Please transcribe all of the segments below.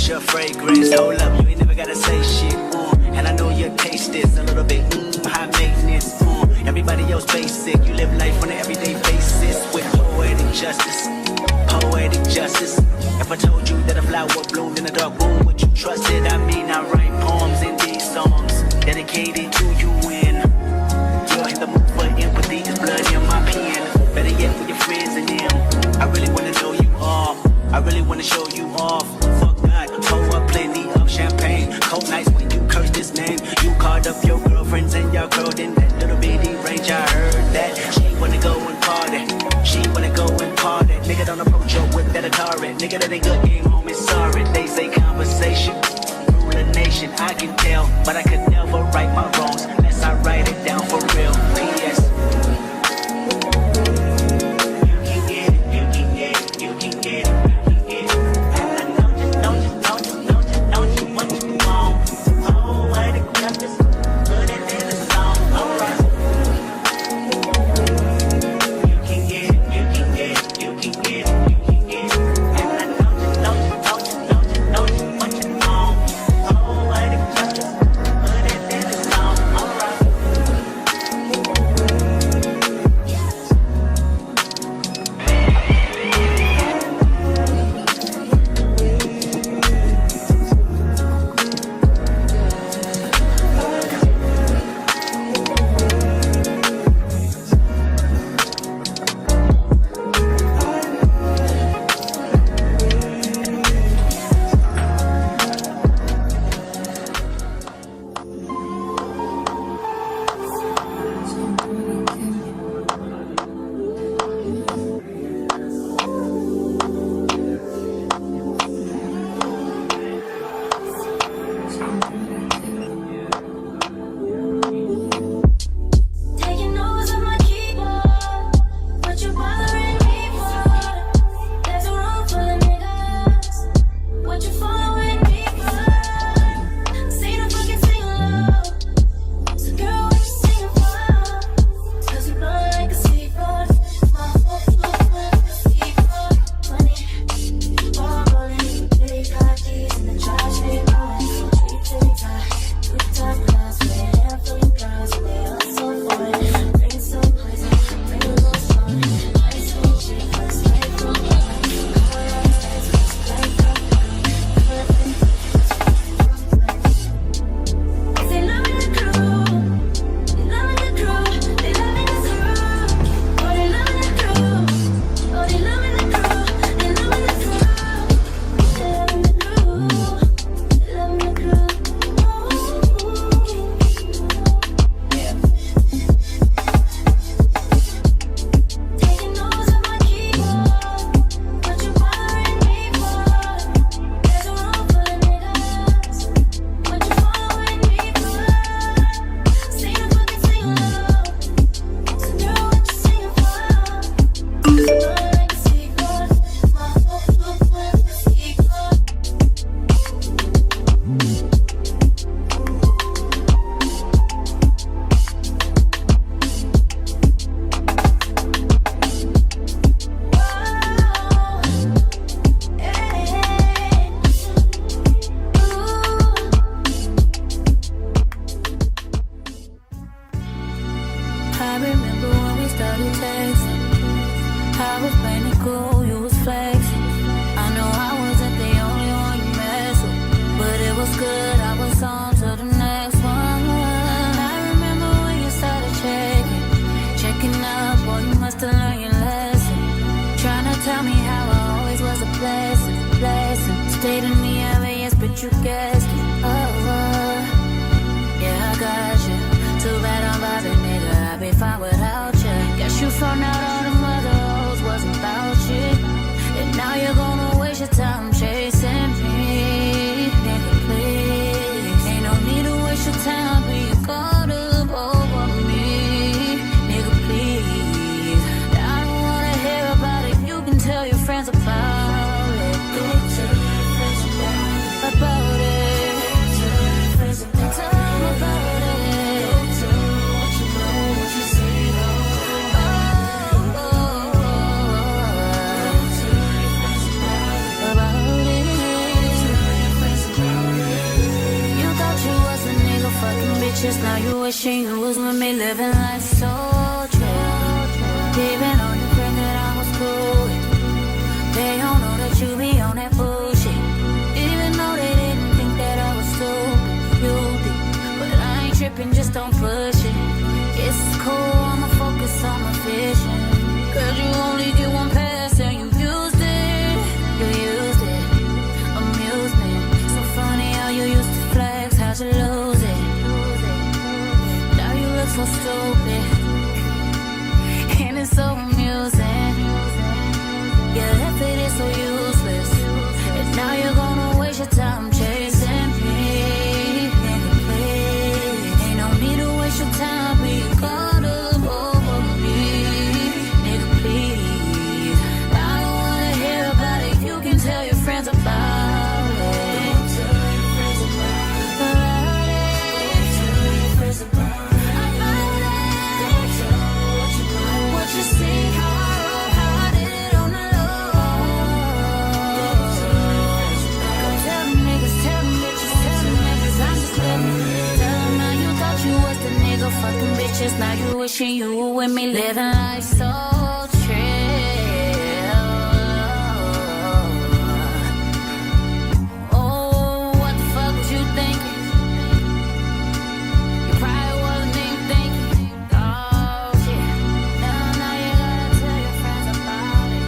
What's your fragrance? Hold up, you ain't never gotta say shit. And I know you taste this a little bit. High maintenance. Everybody else basic. You live life on an everyday basis with poetic justice. Poetic justice. If I told you that a flower bloomed in a dark room, would you trust it? I mean, I write poems in these songs dedicated to you. And you're in the mood for empathy. It's blood in my pen. Better yet, for your friends and them. I really wanna know you all. I really wanna show you off. Fuck God, pour up plenty of champagne. Cold nights when you curse this name. You called up your girlfriends and y'all curled in that little bitty range. I heard that she wanna go and party. She wanna go and party. Nigga don't approach her with that Atari. Nigga that ain't good game home is sorry. They say conversation rule a nation. I can tell, but I could never right my wrongs unless I write it down for real. P.S. About bitches, now you wishing you was with me, living life so chill. Giving all your friends that I was cool with. They don't know that you be on that bullshit. Even though they didn't think that I was stupid, you did. But I ain't tripping, just don't push it. It's cool, I'ma focus on my vision. Cause you only get one pass and you used it. You used it, amusement. So funny how you used to flex, how'd you lose it? Now you look so stupid, and it's so amusing. Yeah, that fit is so useless, and now you're gonna waste your time chasing me. Nigga, please, ain't no need to waste your time being caught up over me. Nigga, please, I don't wanna hear about it. You can tell your friends about it. Don't tell your friends about it. Don't tell your friends about it. Don't tell what you see, how I roll, how I did it on the low. Don't tell them niggas, tell them bitches, tell them niggas I'm just living. Tell them how you thought you was the nigga, fucking bitches. Now you wishing you were with me, living life so chill. Oh, what the fuck was you thinking? You probably wasn't even thinking. Oh shit. Now you gotta tell your friends about it.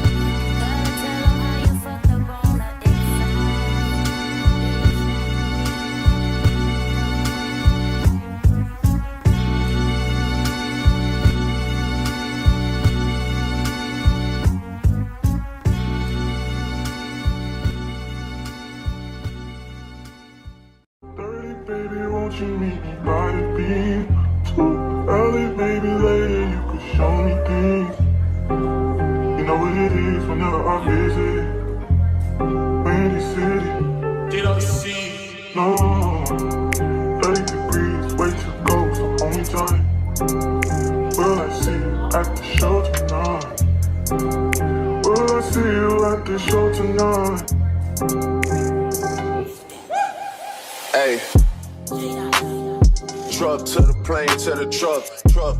Gotta tell them how you fucked up on the inside. Dirty baby, won't you meet me by the beam? Too early, baby, later you could show me things. You know what it is whenever I visit Windy City. Did I see? No, 30 degrees, way to go, so only time. Will I see you at the show tonight? Will I see you at the show tonight? Hey. Truck to the plane, to the truck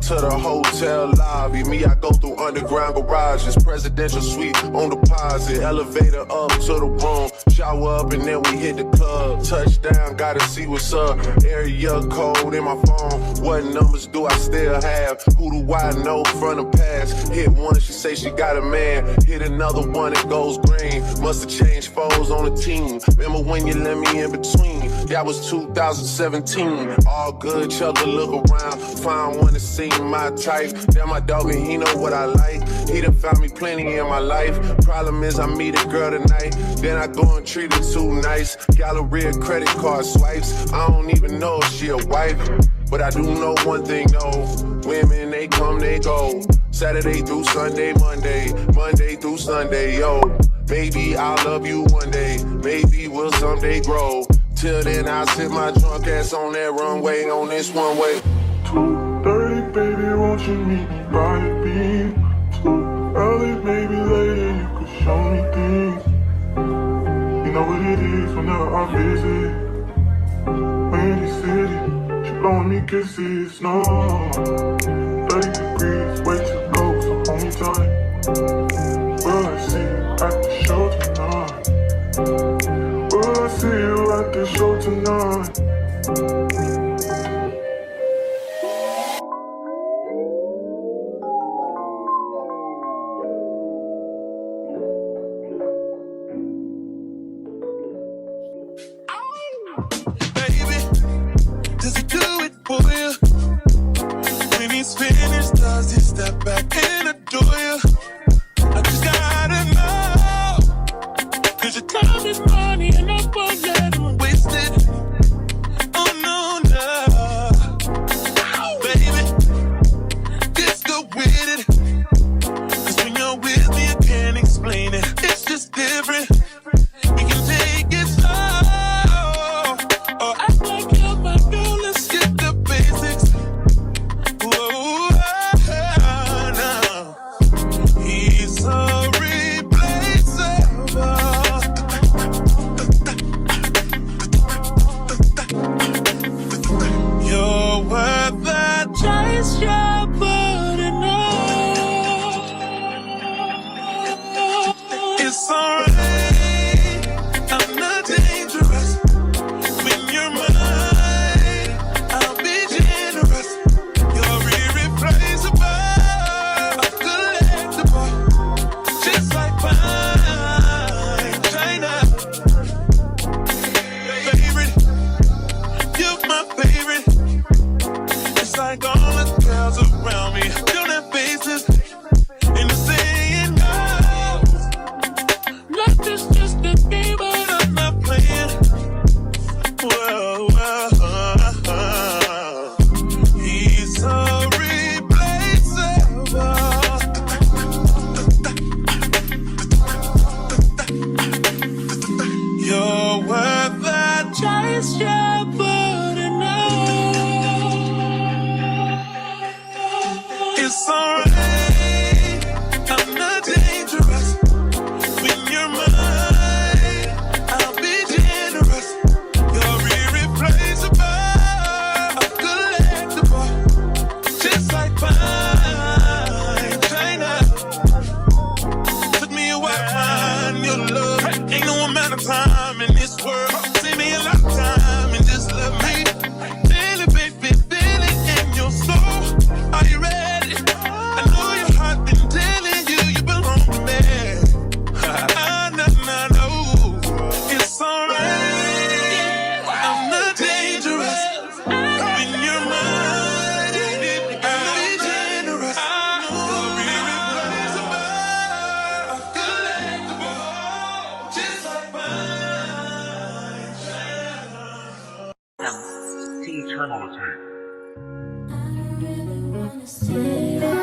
to the hotel lobby. Me, I go through underground garages, presidential suite on deposit, elevator up to the room, shower up and then we hit the club. Touchdown, gotta see what's up. Area code in my phone. What numbers do I still have? Who do I know from the past? Hit one, she say she got a man. Hit another one, it goes green. Must've changed foes on the team. Remember when you let me in between? That was 2017. All good, chug a look around. Find one that seem my type. Damn, my dog and he know what I like. He done found me plenty in my life. Problem is I meet a girl tonight, then I go and treat her too nice. Galleria credit card swipes. I don't even know if she a wife, but I do know one thing though. Women, they come, they go. Saturday through Sunday, Monday through Sunday, yo. Maybe I'll love you one day. Maybe we'll someday grow. Till then, I'll sit my drunk ass on that runway on this one way. 2:30, baby, won't you meet me by the beam? Too early, maybe later you could show me things. You know what it is whenever I visit Windy City. She blowing me kisses, no. 30 degrees, way to go, so hold me tight. Will I see you at the show tonight? Will I see you at the show tonight? Baby, does he do it for you? When he's finished, does he step back and adore you? I just gotta know, 'cause your time is money and I won't let him waste it. Oh no, no. Baby, just go with it. 'Cause when you're with me, I can't explain it. It's just different. We can take it slow, or act like you're my girl. Let's get the basics. Whoa, nah, turn on the tape. I don't really wanna stay.